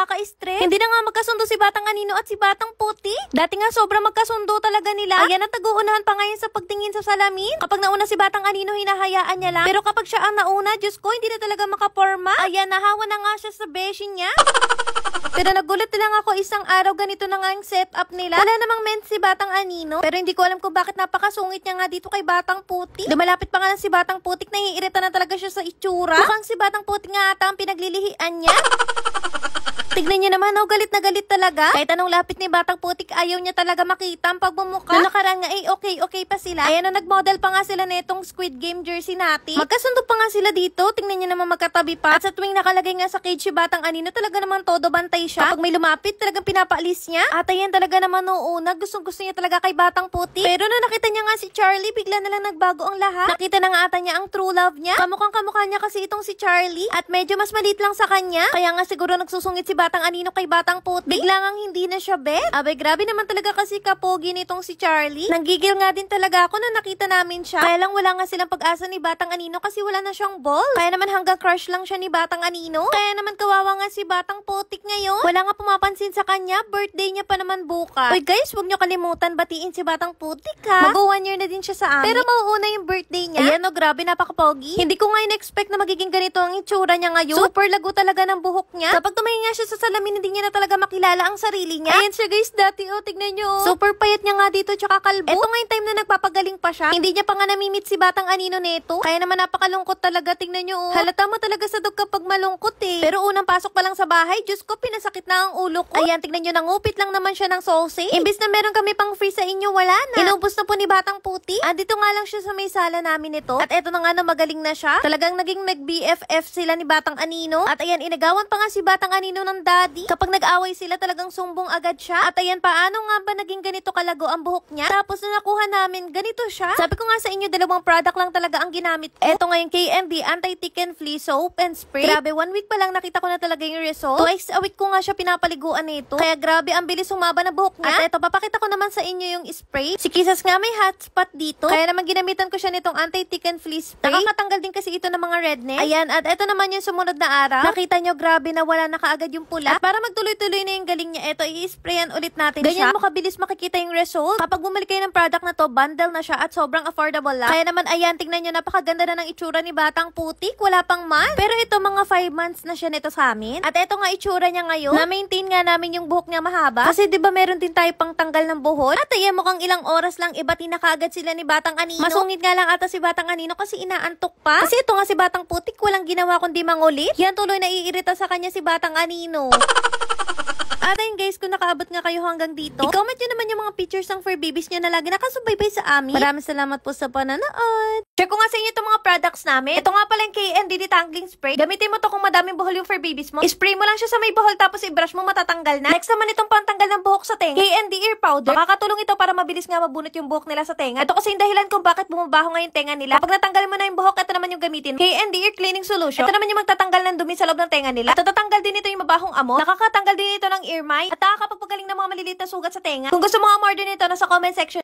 nakaka-stress. Hindi na nga magkasundo si Batang Anino at si Batang Putik. Dati nga sobrang magkasundo talaga nila. Ayan, at nag-uunahan pa ngayon sa pagtingin sa salamin. Kapag nauna si Batang Anino, hinahayaan niya lang. Pero kapag siya ang nauna, Diyos ko, hindi na talaga makaporma. Ayan, nahawa na nga siya sa beshi niya. Pero nagulat lang ako isang araw, ganito na nga yung setup nila. Wala namang men si Batang Anino. Pero hindi ko alam kung bakit napakasungit niya nga dito kay Batang Putik. Lumalapit pa nga lang si Batang Putik, naiirita na talaga siya sa itsura. Mukhang si Batang Putik nga ata ang pinaglilihian niya. Tignan niyo naman, oh, galit na galit talaga. Kahit anong lapit ni Batang Putik, ayaw niya talaga makita ang pagmumukha. Noong nakaraan nga, okay pa sila. Ayan, nag-model pa nga sila netong Squid Game jersey natin. Magkasundo pa nga sila dito. Tingnan niyo naman, magkatabi pa. At sa tuwing nakalagay nga sa cage si Batang Anino, talaga naman todo bantay siya. Kapag may lumapit, talagang pinapaalis niya. At ayan, talaga naman noona, gustong-gusto niya talaga kay Batang Putik. Pero nung nakita niya nga si Charlie, bigla na lang nagbago ang lahat. Nakita na nga ata niya ang true love niya. Kamukhang-kamukha niya kasi itong si Charlie. At medyo mas maliit lang sa kanya. Kaya nga siguro nagsusungit si Batang Anino kay Batang Putik. Bigla ngang hindi na siya bet. Abay, grabe naman talaga kasi kapogi nitong si Charlie. Nanggigil nga din talaga ako na nakita namin siya. Kaya lang wala nga silang pag-asa ni Batang Anino kasi wala na siyang ball. Kaya naman hanggang crush lang siya ni Batang Anino. Kaya naman kawawa nga si Batang Putik ngayon. Wala nga pumapansin sa kanya. Birthday niya pa naman bukas. Uy guys, huwag niyo kalimutan batiin si Batang Putik ha. Mag 1 year na din siya sa amin. Pero mauuna yung birthday niya. Ayan, no, grabe, napakapogi. Hindi ko nga in-expect na magiging ganito ang itsura niya ngayon. Super lago talaga ng buhok niya. Kapag tumingin nga siya sa salamin, hindi niya na talaga makilala ang sarili niya. Ayan siya guys, dati tignan nyo. Super payat niya nga dito, tsaka kalbo. Eto nga yung time na nagpapagaling pa siya. Hindi niya pa nga namimit si Batang Anino neto. Kaya naman napakalungkot talaga, tignan nyo. Halata mo talaga sa dog kapag malungkot eh. Pero unang pasok pa lang sa bahay, Diyos ko, pinasakit na ang ulo ko. Ayan, tignan nyo, nangupit lang naman siya ng sausage. Imbis na meron kami pang free sa inyo, wala na. Inubos na po ni Batang Putik. Dito nga lang siya sa may sala namin ito. At eto na nga na magaling na siya. Talagang naging nag-BFF sila ni Batang Anino. At ayan, inagawan pa nga si Batang Anino ng daddy. Kapag nag-away sila, talagang sumbong agad siya. At ayan, paano nga ba naging ganito kalago ang buhok niya? Tapos na nakuha namin, ganito siya. Sabi ko nga sa inyo, dalawang product lang talaga ang ginamit ko. Eto nga yung KMD Anti-Tick and Flea Soap and Spray. Grabe, 1 week pa lang nakita ko na talaga yung result. Twice a week ko nga siya pinapaliguan nito. Kaya grabe, ang bilis humaba na buhok niya. At eto, papakita ko naman sa inyo yung spray. Si Kisas nga may hot spot dito. Kaya naman ginamitan ko siya nitong Anti-Tick and Flea Spray. Nakakatanggal din kasi ito ng mga redness. Ayan, at eto naman yung sumunod na araw. Nakita nyo, grabe na wala na kaagad yung pula. At para magtuloy-tuloy na yung galing niya, eto, i-sprayan ulit natin siya. Ganyan mo kabilis makikita yung result. Kapag bumili kayo ng product na to, bundle na siya at sobrang affordable lang. Kaya naman, ayan, tignan nyo, napakaganda na ng itsura ni Batang Putik. Wala pang month. Pero ito, mga 5 months na siya nito sa amin. At eto nga itsura niya ngayon. Na-maintain nga namin yung buhok niya mahaba. Kasi diba meron din tayo pang tanggal ng buhok. At ayan, mukhang ilang oras lang, ibati na kaagad sila ni Batang Anino. Masungit nga lang ata si Batang Anino kasi inaantok pa. Kasi ito nga si Batang Putik, walang ginawa kundi mangulit. Yan tuloy naiirita sa kanya si Batang Anino. At ayun guys, kung nakaabot nga kayo hanggang dito, i-comment nyo naman yung mga pictures ng fur babies nyo na lagi nakasubaybay sa amin. Maraming salamat po sa pananood. Share ko nga sa inyo itong mga products namin. Ito nga pala yung KMD Detangling Spray. Gamitin mo to kung madaming buhol yung fur babies mo. I-spray mo lang siya sa may buhol tapos i-brush mo, matatanggal na. Next naman itong pantanggal ng buhok sa tenga. KMD Ear Powder. Makakatulong ito para mabilis nga mabunot yung buhok nila sa tenga. Ito kasi yung dahilan kung bakit bumabaho nga yung tenga nila. Kapag natanggal mo na yung buhok, ito naman yung gamitin. KMD Ear Cleaning Solution. Ito naman yung magtatanggal ng dumi sa loob ng tenga nila. At tatatanggal din ito yung mabahong amo. Nakakatanggal din ito ng ear mite. At nakakapagpagaling ng mga maliliit na sugat sa tenga. Kung gusto mo order nito, nasa comment section